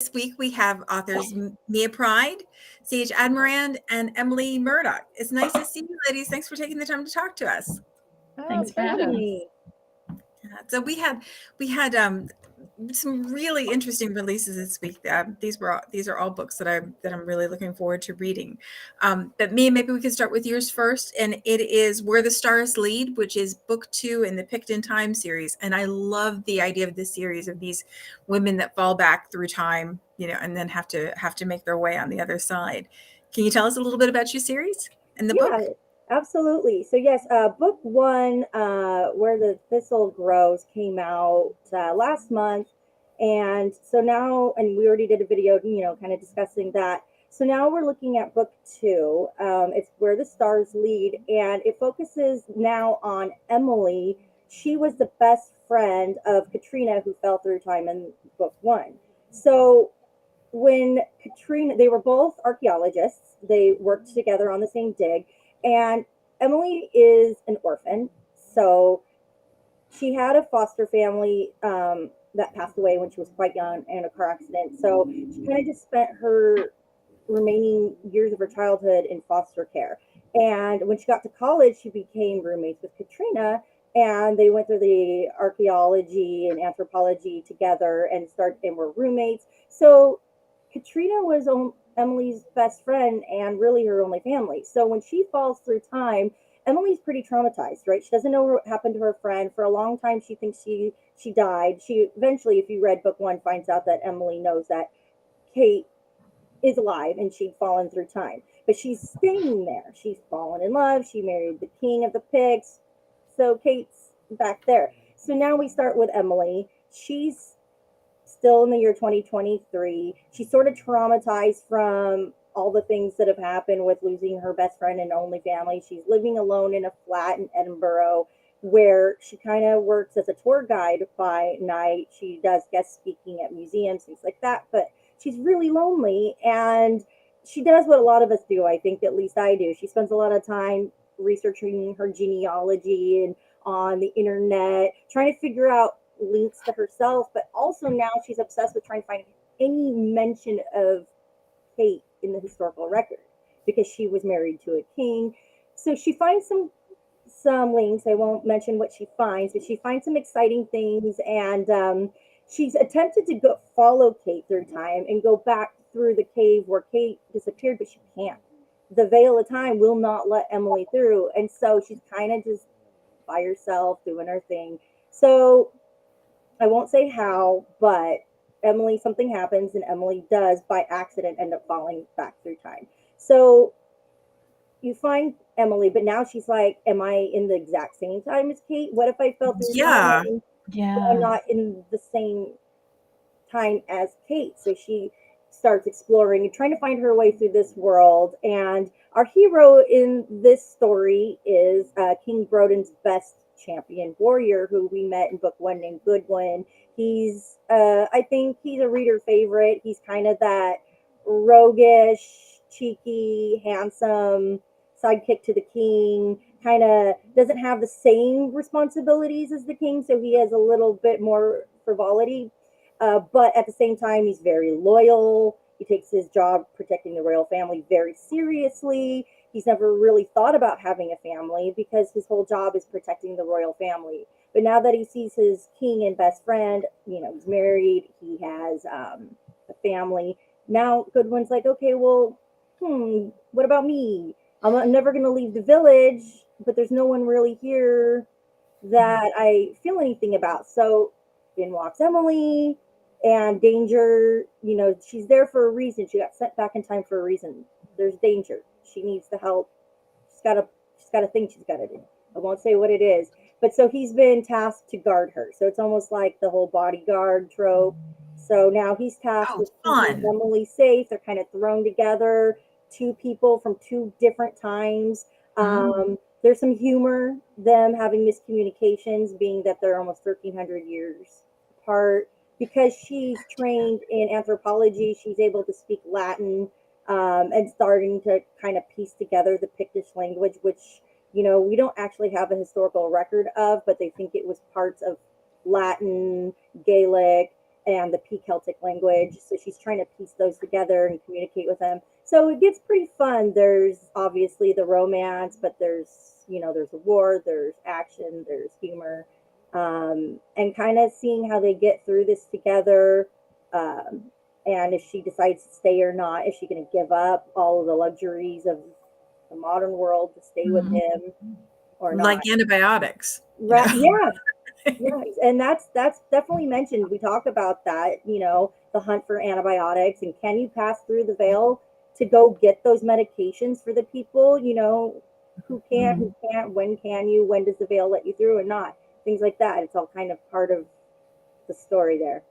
This week we have authors Mia Pride, C.H. Admirand, and Emily Murdoch. It's nice to see you, ladies. Thanks for taking the time to talk to us. Thanks for having me. So we had some really interesting releases this week. These are all books that I'm really looking forward to reading. But Mia, maybe we can start with yours first, and it is Where the Stars Lead, which is book 2 in the Picked in Time series. And I love the idea of this series of these women that fall back through time, and then have to make their way on the other side. Can you tell us a little bit about your series and the book? Absolutely. So yes, book 1, Where the Thistle Grows, came out last month, and so now, and we already did a video, kind of discussing that. So now we're looking at book 2. It's Where the Stars Lead, and it focuses now on Emily. She was the best friend of Katrina, who fell through time in book 1. So when Katrina, they were both archaeologists. They worked together on the same dig. And Emily is an orphan, so she had a foster family that passed away when she was quite young in a car accident. So she kind of just spent her remaining years of her childhood in foster care. And when she got to college, she became roommates with Katrina, and they went through the archaeology and anthropology together and were roommates. So Katrina was Emily's best friend and really her only family. So when she falls through time, Emily's pretty traumatized, right? She doesn't know what happened to her friend. For a long time, she thinks she died. She eventually, if you read book 1, finds out that Emily knows that Kate is alive and she'd fallen through time. But she's staying there. She's fallen in love. She married the king of the pigs. So Kate's back there. So now we start with Emily. She's still in the year 2023. She's sort of traumatized from all the things that have happened with losing her best friend and only family. She's living alone in a flat in Edinburgh, where she kind of works as a tour guide by night. She does guest speaking at museums, things like that, but she's really lonely, and she does what a lot of us do. I think, at least I do. She spends a lot of time researching her genealogy and on the internet, trying to figure out links to herself, but also now she's obsessed with trying to find any mention of Kate in the historical record, because she was married to a king. So she finds some links. I won't mention what she finds, but she finds some exciting things, and she's attempted to follow Kate through time and go back through the cave where Kate disappeared, but she can't. The veil of time will not let Emily through, and so she's kind of just by herself doing her thing. So I won't say how, but something happens, and Emily does by accident end up falling back through time. So you find Emily, but now she's like, am I in the exact same time as Kate? What if I fell through time? Yeah. I'm not in the same time as Kate. So she starts exploring and trying to find her way through this world. And our hero in this story is King Broden's best champion warrior, who we met in book 1, named Goodwin. He's I think he's a reader favorite. He's kind of that roguish, cheeky, handsome sidekick to the king. Kind of doesn't have the same responsibilities as the king, so he has a little bit more frivolity, but at the same time, he's very loyal. He takes his job protecting the royal family very seriously. He's never really thought about having a family because his whole job is protecting the royal family. But now that he sees his king and best friend, he's married, he has a family. Now Goodwin's like, okay, well, what about me? I'm never going to leave the village, but there's no one really here that I feel anything about. So in walks Emily, and danger, she's there for a reason. She got sent back in time for a reason. There's danger. She needs the help. She's got a thing she's got to do. I won't say what it is. But so he's been tasked to guard her. So it's almost like the whole bodyguard trope. So now he's tasked with keeping Emily safe. They're kind of thrown together, 2 people from 2 different times. There's some humor, them having miscommunications, being that they're almost 1,300 years apart. Because she's trained in anthropology, she's able to speak Latin, and starting to kind of piece together the Pictish language, which, we don't actually have a historical record of, but they think it was parts of Latin, Gaelic, and the P Celtic language. So she's trying to piece those together and communicate with them. So it gets pretty fun. There's obviously the romance, but there's, there's a war, there's action, there's humor, and kind of seeing how they get through this together. And if she decides to stay or not, is she going to give up all of the luxuries of the modern world to stay with him or not? Like antibiotics. Right. Yeah. Right. And that's definitely mentioned. We talk about that, the hunt for antibiotics, and can you pass through the veil to go get those medications for the people, who can't, when can you, when does the veil let you through or not? Things like that. It's all kind of part of the story there.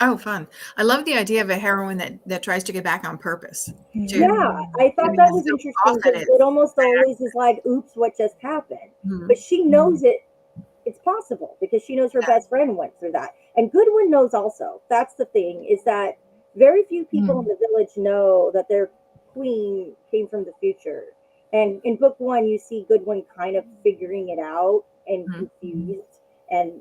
Oh, fun. I love the idea of a heroine that tries to get back on purpose. Too. Yeah, I thought that was interesting because it almost always is like, oops, what just happened? But she knows it's possible because she knows her best friend went through that. And Goodwin knows also. That's the thing, is that very few people in the village know that their queen came from the future. And in book 1, you see Goodwin kind of figuring it out and confused and,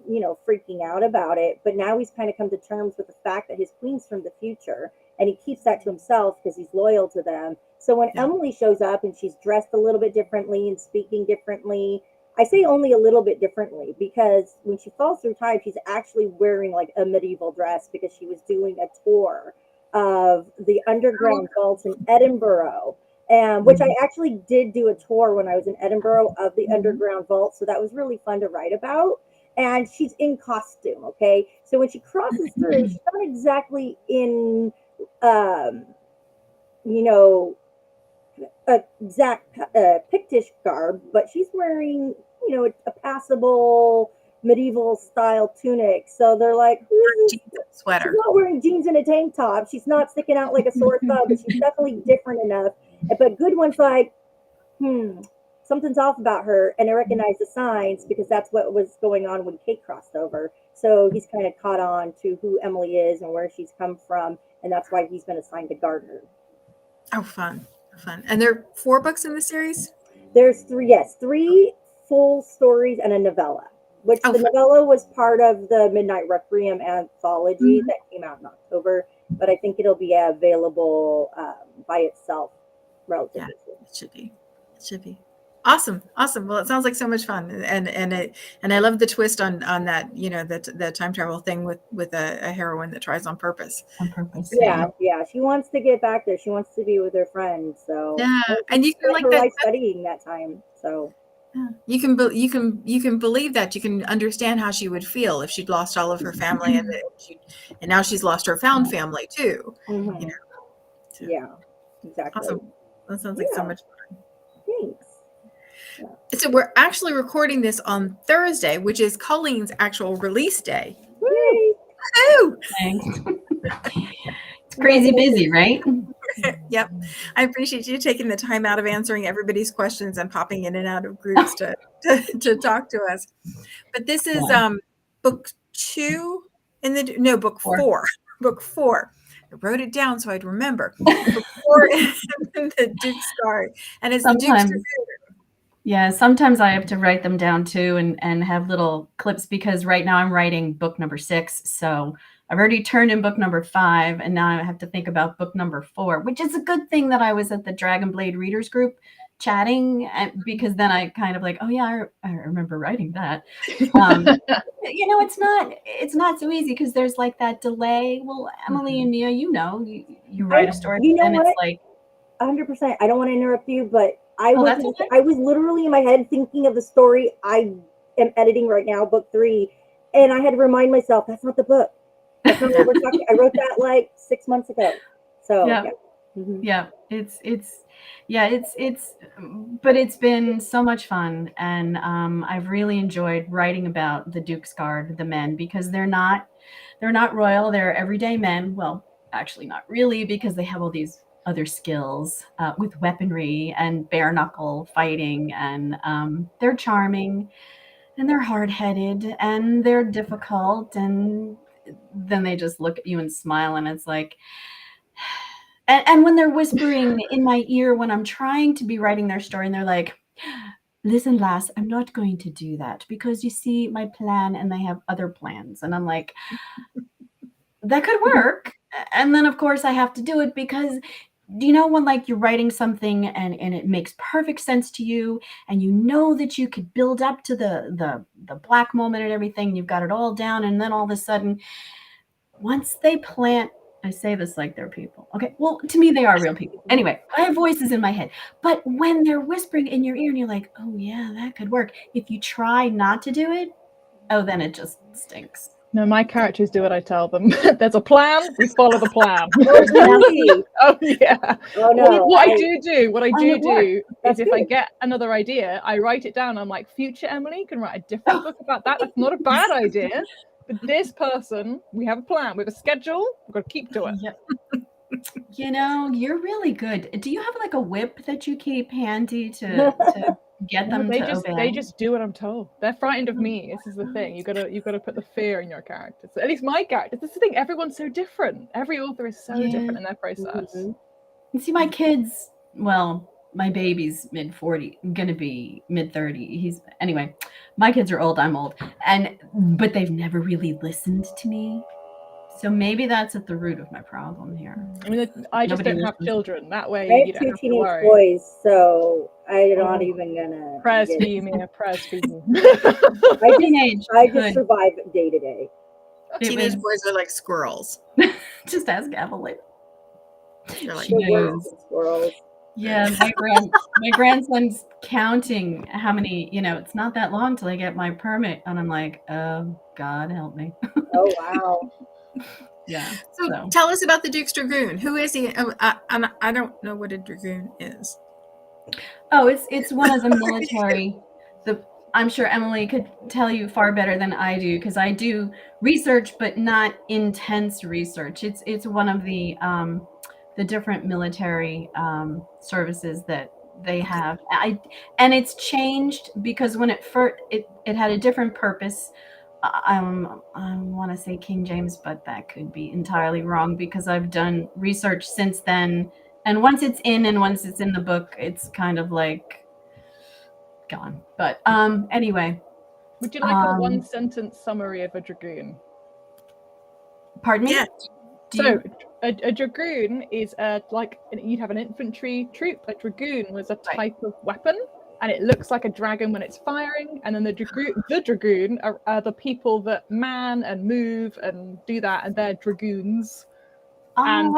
freaking out about it. But now he's kind of come to terms with the fact that his queen's from the future, and he keeps that to himself because he's loyal to them. So when Emily shows up and she's dressed a little bit differently and speaking differently, I say only a little bit differently because when she falls through time, she's actually wearing like a medieval dress because she was doing a tour of the underground vaults in Edinburgh. And which I actually did do a tour when I was in Edinburgh of the underground vault. So that was really fun to write about. And she's in costume. Okay. So when she crosses through, she's not exactly in, exact Pictish garb, but she's wearing, a passable medieval style tunic. So they're like, sweater. She's not wearing jeans and a tank top. She's not sticking out like a sore thumb, but she's definitely different enough. But Goodwin's like, something's off about her, and I recognize the signs because that's what was going on when Kate crossed over. So he's kind of caught on to who Emily is and where she's come from, and that's why he's been assigned to guard her. Oh, fun. And there are 4 books in the series? There's 3 full stories and a novella, which the novella was part of the Midnight Requiem anthology that came out in October, but I think it'll be available by itself relatively soon. It should be. Awesome. Well, it sounds like so much fun, and I love the twist on that. That time travel thing with a heroine that tries on purpose. Yeah. She wants to get back there. She wants to be with her friends. So and you can like that studying that time. So you can believe that. You can understand how she would feel if she'd lost all of her family, and now she's lost her found family too. Yeah, exactly. Awesome. That sounds like so much fun. Thanks. So we're actually recording this on Thursday, which is Colleen's actual release day. Yay! Woo! Thanks. It's crazy busy, right? Yep. I appreciate you taking the time out of answering everybody's questions and popping in and out of groups to talk to us. But this is book 2 book 4. Book 4. I wrote it down so I'd remember. Book 4 is the Duke's Guard, and it's Sometimes. the Duke's Yeah, sometimes I have to write them down too and have little clips because right now I'm writing book number 6. So I've already turned in book number 5, and now I have to think about book number 4, which is a good thing that I was at the Dragonblade readers group chatting, because then I kind of like, oh yeah, I remember writing that. It's not so easy because there's like that delay. Well, Emily and Mia, you write a story, and it's like 100%. I don't want to interrupt you, but I was literally in my head thinking of the story I am editing right now, book 3, and I had to remind myself that's not the book. That's not what we're talking. I wrote that like 6 months ago. So but it's been so much fun, and I've really enjoyed writing about the Duke's Guard, the men, because they're not royal. They're everyday men. Well, actually, not really, because they have all these other skills with weaponry and bare knuckle fighting, and they're charming, and they're hard-headed, and they're difficult, and then they just look at you and smile, and it's like, and when they're whispering in my ear when I'm trying to be writing their story, and they're like, listen, lass, I'm not going to do that because you see my plan and they have other plans. And I'm like, that could work. And then of course I have to do it because do you know when like you're writing something and it makes perfect sense to you and you know that you could build up to the black moment and everything, you've got it all down, and then all of a sudden once they plant, I say this like they're people. Okay. Well, to me, they are real people. Anyway, I have voices in my head. But when they're whispering in your ear and you're like, oh, yeah, that could work. If you try not to do it, oh, then it just stinks. No, my characters do what I tell them. There's a plan, we follow the plan. Oh, really? Oh, yeah. Oh, no. What I do is That's if good. I get another idea, I write it down. I'm like, future Emily can write a different book about that. That's not a bad idea. But this person, we have a plan. We have a schedule. We've got to keep to it. Yep. You know, you're really good. Do you have like a whip that you keep handy to get them to obey? They just do what I'm told. They're frightened of me. This is the thing. You gotta put the fear in your characters. At least my characters. This is the thing. Everyone's so different. Every author is so different in their process. Mm-hmm. And see, my kids, well, my baby's mid-40, gonna be mid-30. Anyway, my kids are old, I'm old. But they've never really listened to me. So maybe that's at the root of my problem here. I mean, I just Nobody don't have listens. children. That way, I you have don't two have to teenage worry. boys, so I'm not even gonna. Prayers for you, Mia. Prayers for you. I just survive day to day. Teenage boys are like squirrels. Just ask Evelyn. They're like, The worst of squirrels. Yeah, my grandson's counting how many, it's not that long till I get my permit. And I'm like, oh, God, help me. Oh, wow. Yeah. So tell us about the Duke's Dragoon. Who is he? I don't know what a dragoon is. Oh, it's one of the military. I'm sure Emily could tell you far better than I do because I do research, but not intense research. It's one of the different military services that they have. And it's changed because when it first it had a different purpose. I want to say King James, but that could be entirely wrong because I've done research since then. And once it's in the book, it's kind of like gone. But anyway. Would you like a one-sentence summary of a dragoon? Pardon me? Yeah. So a dragoon is like you'd have an infantry troop. A dragoon was a type of weapon, and it looks like a dragon when it's firing. And then the dragoon are the people that man and move and do that, and they're dragoons. And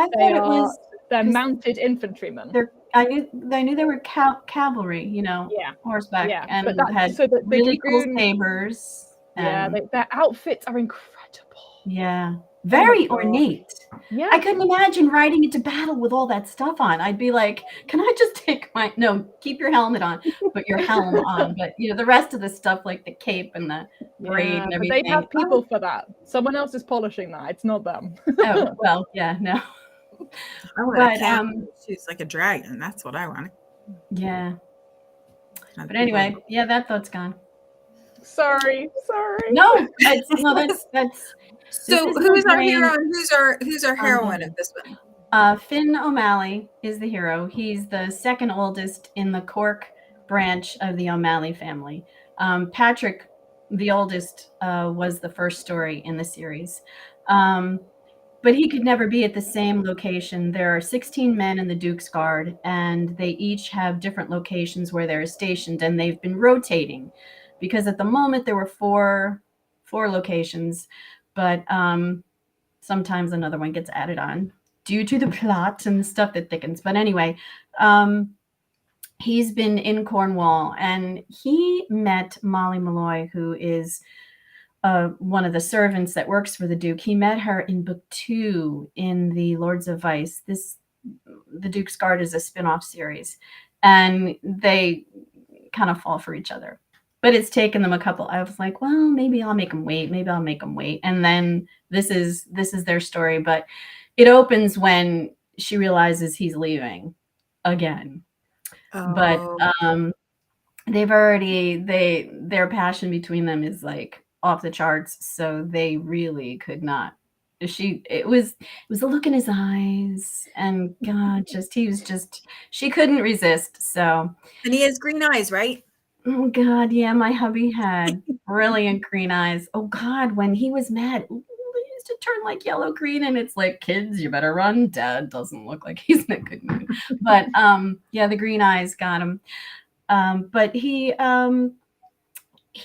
they're mounted infantrymen. I knew they were cavalry, horseback, and had really cool sabers. Their outfits are incredible. Yeah. Very ornate. Yeah. I couldn't imagine riding into battle with all that stuff on. I'd be like, can I just keep your helmet on, put your helm on. But the rest of the stuff like the cape and the braid and everything. They have people for that. Someone else is polishing that. It's not them. Oh, well, yeah, no. I want she's like a dragon. That's what I want. Yeah. But anyway, yeah, that thought's gone. Sorry. No, that's. So who's our hero and who's our heroine of this one? Finn O'Malley is the hero. He's the second oldest in the Cork branch of the O'Malley family. Patrick, the oldest, was the first story in the series. But he could never be at the same location. There are 16 men in the Duke's Guard, and they each have different locations where they're stationed, and they've been rotating because at the moment there were four locations, but sometimes another one gets added on due to the plot and stuff that thickens. But anyway, he's been in Cornwall, and he met Molly Malloy, who is one of the servants that works for the Duke. He met her in book 2 in the Lords of Vice. The Duke's Guard is a spin-off series, and they kind of fall for each other. But it's taken them a couple. I was like, well, maybe I'll make them wait. And then this is their story. But it opens when she realizes he's leaving again. Oh. But their passion between them is like off the charts. So they really could not. It was the look in his eyes, and God, she couldn't resist. So. And he has green eyes, right? Oh, God, yeah, my hubby had brilliant green eyes. Oh, God, when he was mad, he used to turn like yellow green, and it's like, kids, you better run. Dad doesn't look like he's in a good mood. But yeah, the green eyes got him. But he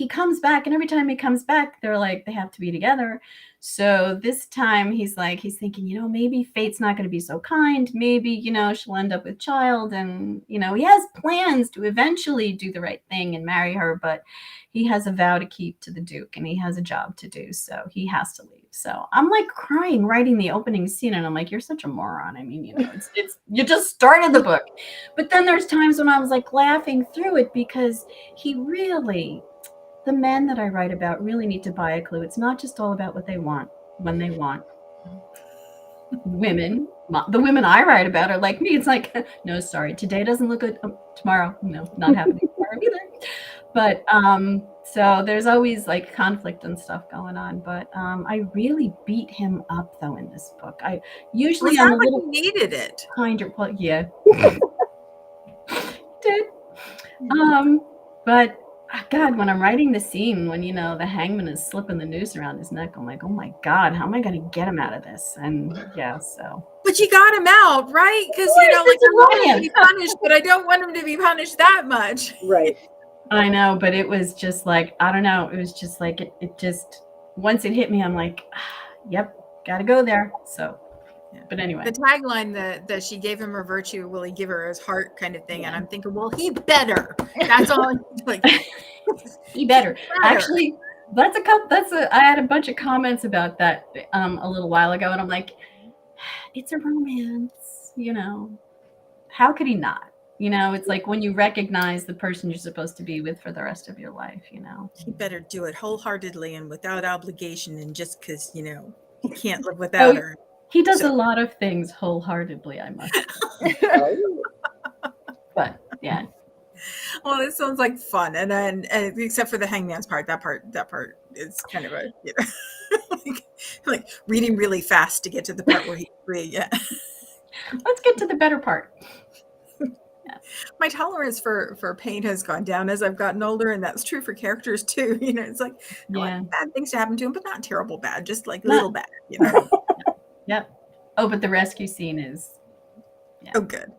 comes back, and every time he comes back, they're like, they have to be together. So this time he's thinking, maybe fate's not going to be so kind. Maybe, she'll end up with child. And, he has plans to eventually do the right thing and marry her, but he has a vow to keep to the Duke, and he has a job to do. So he has to leave. So I'm like crying writing the opening scene, and I'm like, you're such a moron. I mean, it's you just started the book. But then there's times when I was like laughing through it, because the men that I write about really need to buy a clue. It's not just all about what they want when they want. Women, the women I write about are like me. It's like, no, sorry, today doesn't look good. Tomorrow, no, not happening tomorrow either. But so there's always like conflict and stuff going on. But I really beat him up though in this book. I usually I'm a little like he needed it. kinder. Well, yeah, did. But God, when I'm writing the scene, when the hangman is slipping the noose around his neck, I'm like, oh my God, how am I going to get him out of this? And yeah, so. But you got him out, right? Because like I want him to be punished, but I don't want him to be punished that much. Right. I know, but it was just like, I don't know. It was just like it just once it hit me, I'm like, yep, got to go there. So. Yeah. But anyway, the tagline that she gave him her virtue, will he give her his heart, kind of thing. Yeah. And I'm thinking, well, he better. That's all. Like, he better. Actually, I had a bunch of comments about that a little while ago, and I'm like, it's a romance, How could he not? It's like when you recognize the person you're supposed to be with for the rest of your life. He better do it wholeheartedly and without obligation, and just because he can't live without her. He does a lot of things wholeheartedly, I must say. But yeah. Well, it sounds like fun, and then except for the hangman's part, that part is kind of a like reading really fast to get to the part where he's free. Yeah. Let's get to the better part. Yeah. My tolerance for pain has gone down as I've gotten older, and that's true for characters too. It's like I want bad things to happen to him, but not terrible bad, just like little bad. Yep. Oh, but the rescue scene is. Yeah. Oh, good.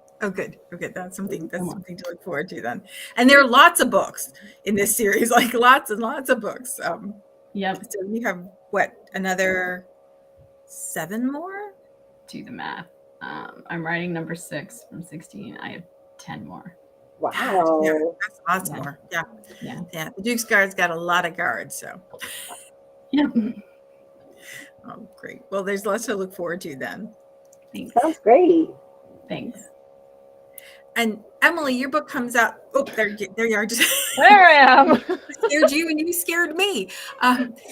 That's something to look forward to then. And there are lots of books in this series, like lots and lots of books. Yep. So you have another 7 more? Do the math. I'm writing number 6 from 16. I have 10 more. Wow. Yeah, that's lots more. Yeah. Yeah. The Duke's Guard's got a lot of guards, so. Yep. Oh, great. Well, there's lots to look forward to then. Thanks. Sounds great. Thanks. And Emily, your book comes out. Oh, there you are. There I am. I scared you and you scared me.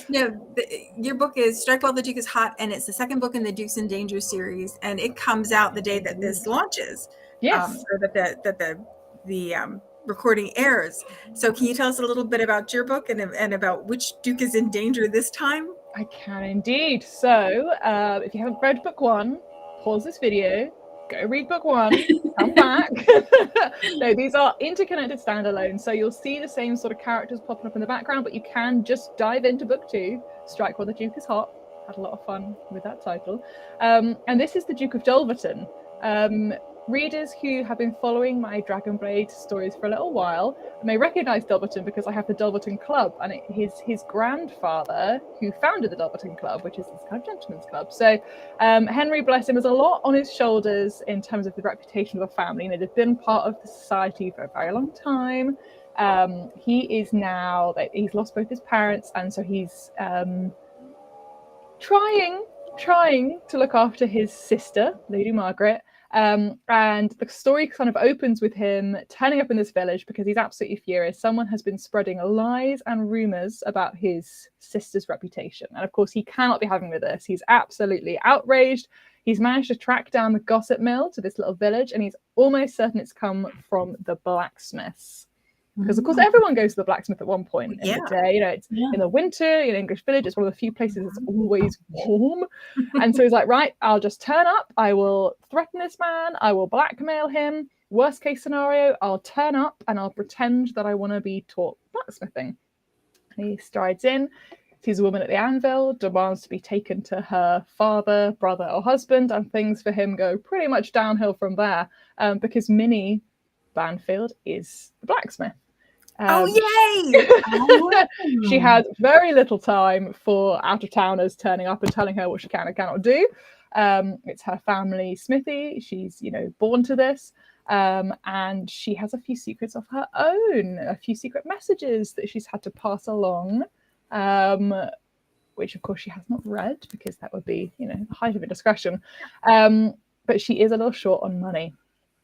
Your book is Strike While the Duke is Hot, and it's the second book in the Dukes in Danger series, and it comes out the day that this launches. Yes. Or that the recording airs. So can you tell us a little bit about your book and about which Duke is in danger this time? I can indeed. So if you haven't read book 1, pause this video, go read book 1, come back. No, these are interconnected standalones, so you'll see the same sort of characters popping up in the background, but you can just dive into book 2, Strike While the Duke is Hot. Had a lot of fun with that title. And this is the Duke of Dulverton. Readers who have been following my Dragonblade stories for a little while may recognize Dulverton because I have the Dulverton Club, and his grandfather who founded the Dulverton Club, which is this kind of gentleman's club. So Henry, bless him, has a lot on his shoulders in terms of the reputation of the family, and they've been part of the society for a very long time. He is now, he's lost both his parents, and so he's trying to look after his sister, Lady Margaret. And the story kind of opens with him turning up in this village because he's absolutely furious. Someone has been spreading lies and rumors about his sister's reputation. And of course, he cannot be having with this. He's absolutely outraged. He's managed to track down the gossip mill to this little village, and he's almost certain it's come from the blacksmiths. Because, of course, everyone goes to the blacksmith at one point in the day. It's in the winter, in English village, it's one of the few places that's always warm. And so he's like, right, I'll just turn up. I will threaten this man. I will blackmail him. Worst case scenario, I'll turn up and I'll pretend that I want to be taught blacksmithing. And he strides in, sees a woman at the anvil, demands to be taken to her father, brother, or husband, and things for him go pretty much downhill from there, because Minnie Banfield is the blacksmith. Oh, yay! She has very little time for out-of-towners turning up and telling her what she can and cannot do. It's her family smithy. She's, born to this. And she has a few secrets of her own, a few secret messages that she's had to pass along, which of course she has not read because that would be, the height of indiscretion. But she is a little short on money.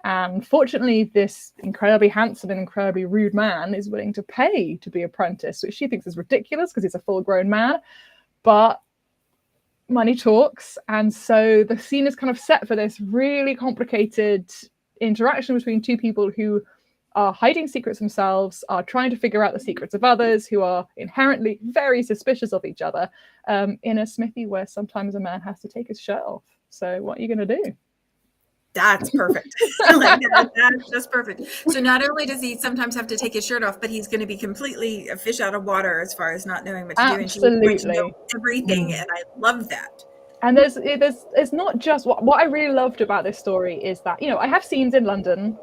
And fortunately, this incredibly handsome and incredibly rude man is willing to pay to be apprenticed, which she thinks is ridiculous because he's a full-grown man. But money talks. And so the scene is kind of set for this really complicated interaction between two people who are hiding secrets themselves, are trying to figure out the secrets of others, who are inherently very suspicious of each other, in a smithy where sometimes a man has to take his shirt off. So what are you going to do? That's perfect. That's just perfect. So not only does he sometimes have to take his shirt off, but he's going to be completely a fish out of water as far as not knowing what to do. And she's going to know everything, and I love that. And there's not just what I really loved about this story is that, I have scenes in London,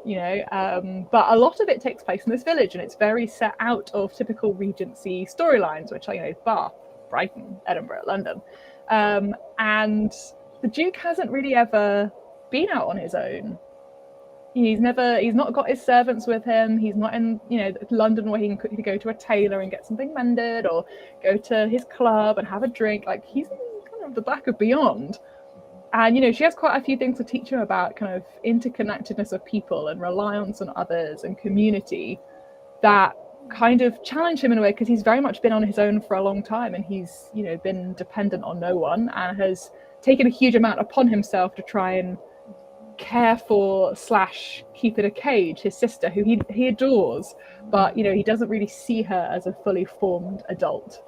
but a lot of it takes place in this village, and it's very set out of typical Regency storylines, which are, Bath, Brighton, Edinburgh, London. And the Duke hasn't really ever been out on his own. He's not got his servants with him. He's not in, London where he can quickly go to a tailor and get something mended, or go to his club and have a drink. Like, he's kind of the back of beyond. And, she has quite a few things to teach him about kind of interconnectedness of people and reliance on others and community that kind of challenge him in a way, because he's very much been on his own for a long time, and he's, been dependent on no one, and has taken a huge amount upon himself to try and care for / keep in a cage his sister, who he adores, but he doesn't really see her as a fully formed adult.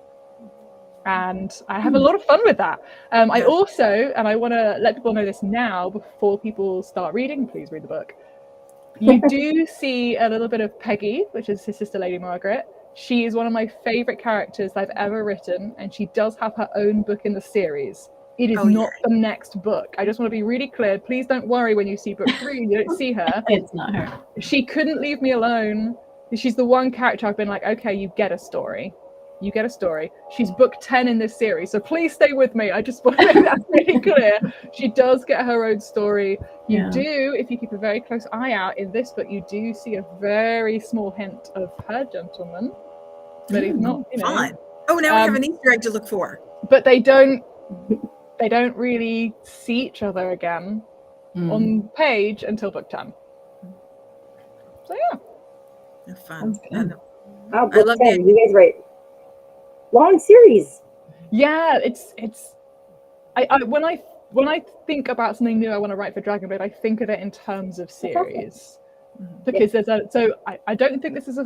And I have a lot of fun with that. I also, and I want to let people know this now before people start reading, please read the book. You do see a little bit of Peggy, which is his sister, Lady Margaret. She is one of my favorite characters I've ever written, and she does have her own book in the series. It is not the next book. I just want to be really clear. Please don't worry when you see book 3 and you don't see her. It's not her. She couldn't leave me alone. She's the one character I've been like, okay, you get a story. You get a story. She's book 10 in this series, so please stay with me. I just want to make that really clear. She does get her own story. You do, if you keep a very close eye out in this book, you do see a very small hint of her gentleman. But he's not, Fun. Oh, now we have an Easter egg to look for. But they don't really see each other again on page until book 10. So yeah. Fun. Oh, book 10. You guys write long series. Yeah, it's I when I think about something new I want to write for Dragonblade, I think of it in terms of series. Because I don't think this is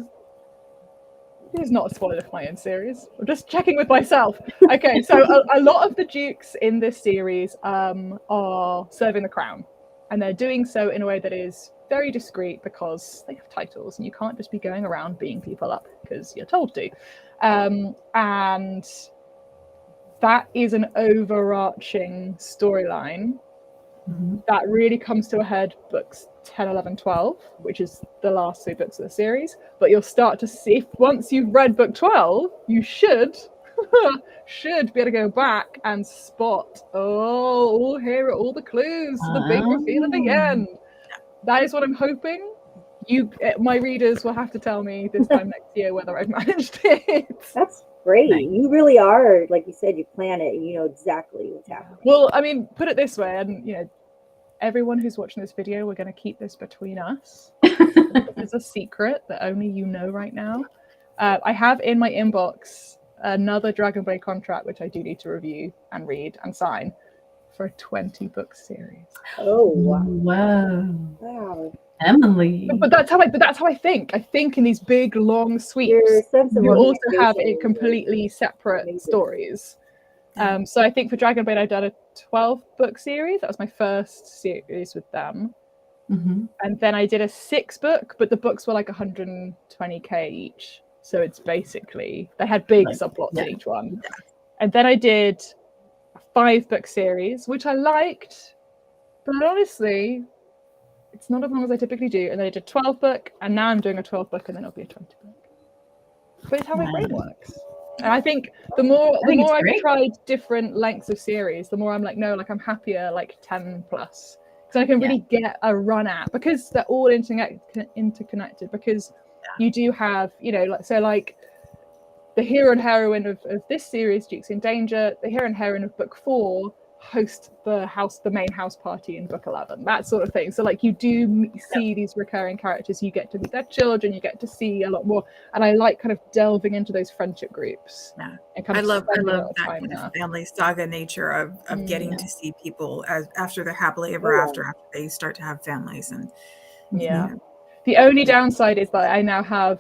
not a spoiler for my own series. I'm just checking with myself. Okay, so a lot of the dukes in this series are serving the crown, and they're doing so in a way that is very discreet because they have titles, and you can't just be going around beating people up because you're told to. And that is an overarching storyline that really comes to a head books 10, 11, 12, which is the last 2 books of the series. But you'll start to see, once you've read book 12, you should be able to go back and spot, here are all the clues to the big reveal at the end. That is what I'm hoping. My readers will have to tell me this time next year whether I've managed it. That's great. You really are, like you said, you plan it and you know exactly what's happening. Well, I mean, put it this way, and everyone who's watching this video, we're going to keep this between us. It's a secret that only you know right now. I have in my inbox another Dragonblade contract, which I do need to review and read and sign for a 20-book series. Oh wow. Emily. But that's how I think. I think in these big long sweeps. You also have a completely separate stories. So I think for Dragonblade, I've done a 12-book series. That was my first series with them. And then I did a 6-book, but the books were like 120k each. So it's basically, they had big subplots in each one. And then I did a 5-book series, which I liked, but honestly, it's not as long as I typically do. And then I did a 12-book, and now I'm doing a 12-book, and then it'll be a 20-book. But it's how my brain works. And I think the more I've tried different lengths of series, the more I'm like, no, like I'm happier like 10 plus. Because I can really get a run at, because they're all interconnected, because you do have, you know, like, so like the hero and heroine of this series, Duke's in Danger, the hero and heroine of book 4 host the main house party in book 11, that sort of thing. So like you do see these recurring characters, you get to meet their children, you get to see a lot more, and I like kind of delving into those friendship groups. And kind I of love that time kind of family saga nature of getting to see people after they're happily ever after they start to have families. And the only downside is that I now have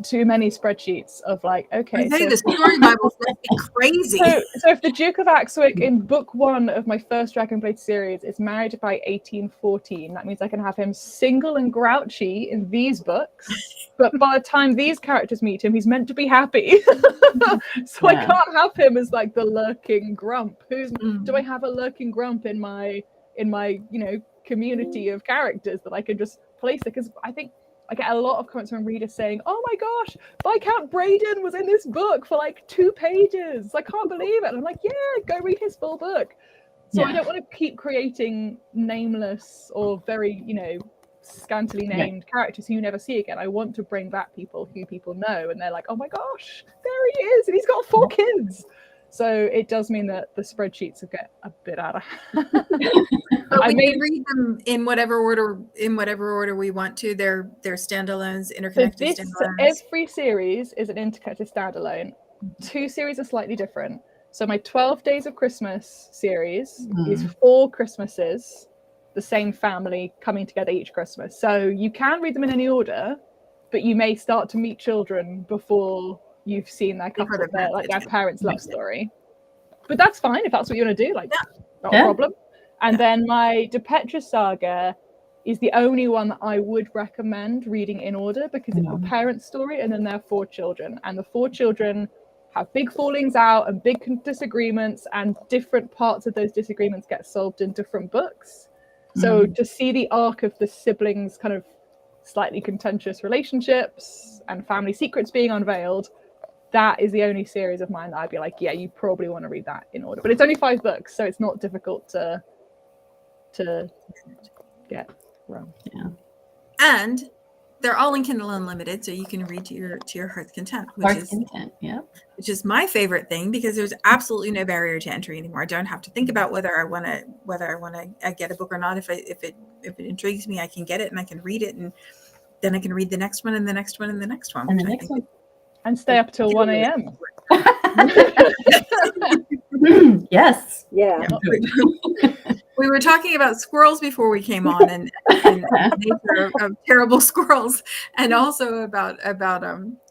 too many spreadsheets of like, okay, so the story Bible must be crazy. So if the Duke of Axwick in book 1 of my first Dragonblade series is married by 1814, that means I can have him single and grouchy in these books, but by the time these characters meet him, he's meant to be happy. So I can't have him as like the lurking grump. Do I have a lurking grump in my you know, community of characters that I can just place it? Because I think I get a lot of comments from readers saying, oh my gosh, Viscount Braden was in this book for like 2 pages. I can't believe it. And I'm like, yeah, go read his full book. So I don't want to keep creating nameless or very, you know, scantily named characters who you never see again. I want to bring back people who people know. And they're like, oh my gosh, there he is. And he's got 4 kids. So it does mean that the spreadsheets get a bit out of hand. But we can read them in whatever order we want to. They're standalones, interconnected standalones. Every series is an interconnected standalone. 2 series are slightly different. So my 12 Days of Christmas series is 4 Christmases, the same family coming together each Christmas. So you can read them in any order, but you may start to meet children before you've seen their couple, their parents' love story. But that's fine if that's what you want to do. Like, not a problem. And then my DePetra saga is the only one that I would recommend reading in order, because it's the parents' story and then their 4 children. And the 4 children have big fallings out and big disagreements, and different parts of those disagreements get solved in different books. So to see the arc of the siblings' kind of slightly contentious relationships and family secrets being unveiled, that is the only series of mine that I'd be like, yeah, you probably want to read that in order. But it's only 5 books, so it's not difficult to get wrong. And they're all in Kindle Unlimited, so you can read to your heart's content, which is my favorite thing, because there's absolutely no barrier to entry anymore. I don't have to think about whether I want to get a book or not. If it intrigues me, I can get it and I can read it, and then I can read the next one and the next one and the next one. And the next one. And stay up till 1 a.m. Yes. Yeah. We were talking about squirrels before we came on, and the nature of terrible squirrels, and also about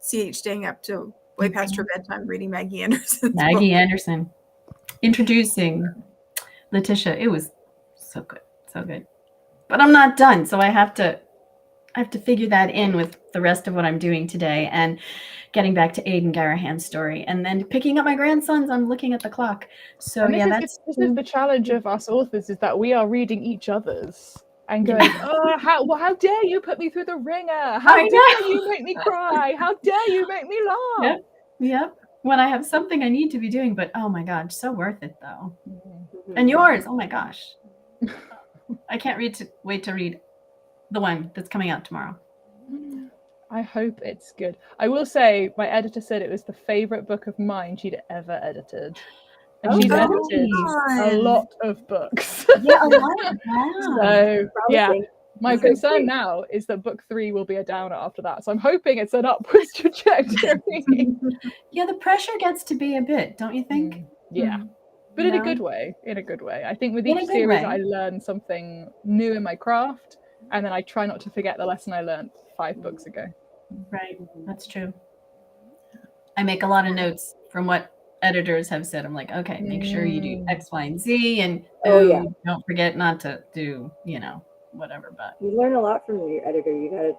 CH staying up till way past her bedtime reading Maggie Anderson. Anderson. Introducing Letitia. It was so good. So good. But I'm not done, so I have to figure that in with the rest of what I'm doing today, and getting back to Aidan Garahan's story, and then picking up my grandsons. I'm looking at the clock. So this is the challenge of us authors, is that we are reading each other's and going, oh, how dare you put me through the ringer? How dare you make me cry? How dare you make me laugh? Yep. When I have something I need to be doing, but oh my God, so worth it though. And yours, oh my gosh. I can't wait to read the one that's coming out tomorrow. I hope it's good. I will say, my editor said it was the favorite book of mine she'd ever edited. And she'd edited a lot of books. Yeah, a lot. Wow. So, my concern now is that book 3 will be a downer after that. So I'm hoping it's an upwards trajectory. Yeah, the pressure gets to be a bit, don't you think? Yeah. But in a good way. I think with each series, I learn something new in my craft, and then I try not to forget the lesson I learned 5 books ago. Right, that's true. I make a lot of notes from what editors have said. I'm like, okay, make sure you do X, Y, and Z, and don't forget not to do, whatever. But you learn a lot from your editor. You gotta,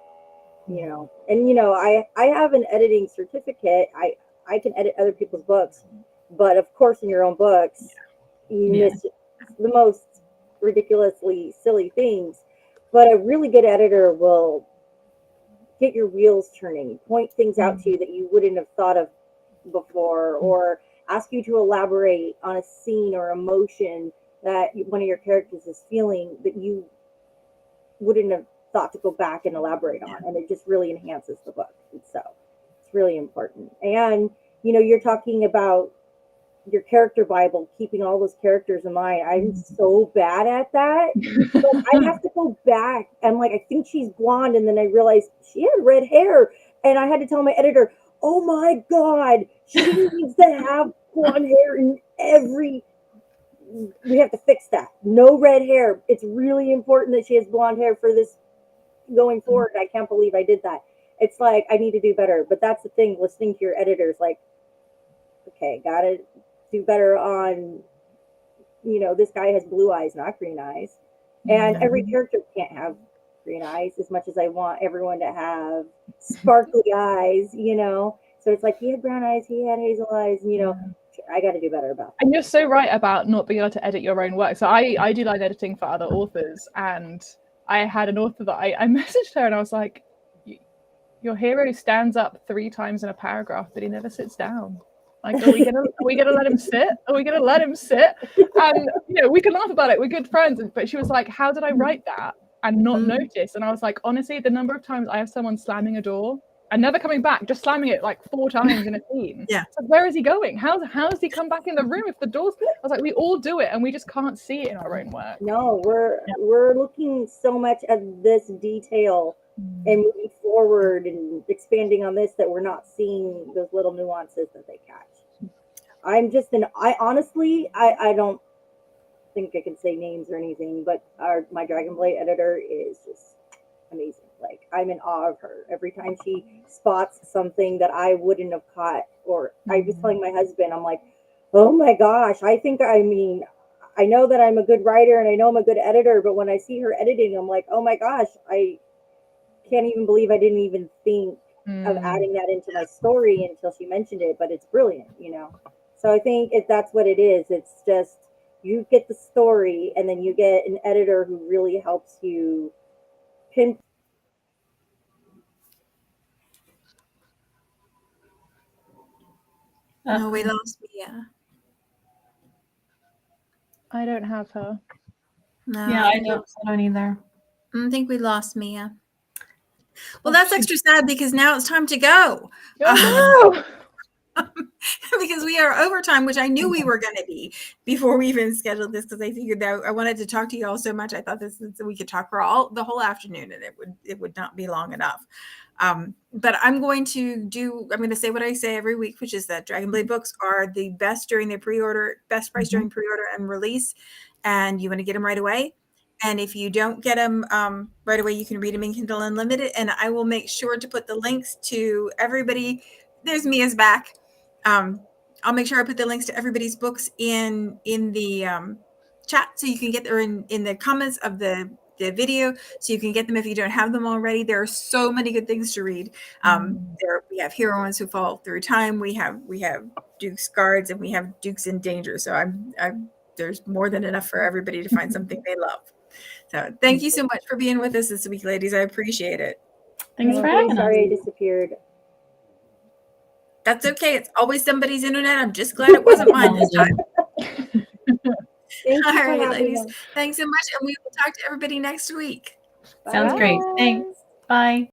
and I have an editing certificate. I can edit other people's books, but of course, in your own books, you Yeah. miss the most ridiculously silly things. But a really good editor will get your wheels turning, point things out to you that you wouldn't have thought of before, or ask you to elaborate on a scene or emotion that one of your characters is feeling that you wouldn't have thought to go back and elaborate on. And it just really enhances the book itself. It's really important. And, you know, you're talking about your character Bible, keeping all those characters in mind. I'm so bad at that. But I have to go back. I'm like, I think she's blonde. And then I realized she had red hair. And I had to tell my editor, oh my God, she needs to have blonde hair in every. We have to fix that. No red hair. It's really important that she has blonde hair for this going forward. I can't believe I did that. It's like, I need to do better. But that's the thing, listening to your editors, like, okay, gotta do better on, you know, this guy has blue eyes, not green eyes. And every character can't have green eyes as much as I want everyone to have sparkly eyes, you know. So it's like, he had brown eyes, he had hazel eyes, you know. I got to do better about that. And you're so right about not being able to edit your own work. So I do line editing for other authors, and I had an author that I messaged her and I was like, your hero stands up 3 times in a paragraph, but he never sits down. Like, are we gonna let him sit? Are we gonna let him sit? And you know, we can laugh about it. We're good friends. But she was like, how did I write that and not notice? And I was like, honestly, the number of times I have someone slamming a door and never coming back, just slamming it like 4 times in a scene. Yeah. It's like, where is he going? How's he come back in the room if the doors? I was like, we all do it, and we just can't see it in our own work. No, we're looking so much at this detail and moving forward and expanding on this that we're not seeing those little nuances that they catch. I honestly don't think I can say names or anything, but my Dragonblade editor is just amazing. Like, I'm in awe of her. Every time she spots something that I wouldn't have caught, or I was telling my husband, I'm like, oh my gosh, I know that I'm a good writer and I know I'm a good editor, but when I see her editing, I'm like, oh my gosh, I can't even believe I didn't even think of adding that into my story until she mentioned it, but it's brilliant, you know? So I think that's what it is. It's just, you get the story and then you get an editor who really helps you pinpoint. No, we lost Mia. I don't have her. No, Yeah, I don't either. I think we lost Mia. Well, that's extra sad because now it's time to go. Oh, no! Because we are overtime, which I knew we were going to be before we even scheduled this, because I figured that I wanted to talk to you all so much. I thought we could talk for the whole afternoon, and it would not be long enough. But I'm going to say what I say every week, which is that Dragonblade books are the best during their best price during pre-order and release, and you want to get them right away. And if you don't get them right away, you can read them in Kindle Unlimited, and I will make sure to put the links to everybody. There's Mia's back. I'll make sure I put the links to everybody's books in the chat, so you can get there in the comments of the video, so you can get them if you don't have them already. There are so many good things to read. We have heroines who fall through time. We have Duke's Guards, and we have Dukes in Danger. So there's more than enough for everybody to find something they love. So thank you so much for being with us this week, ladies. I appreciate it. Thanks for having us. Sorry I disappeared. That's okay. It's always somebody's internet. I'm just glad it wasn't mine this time. All right, ladies. Thanks so much. And we will talk to everybody next week. Sounds great. Thanks. Bye.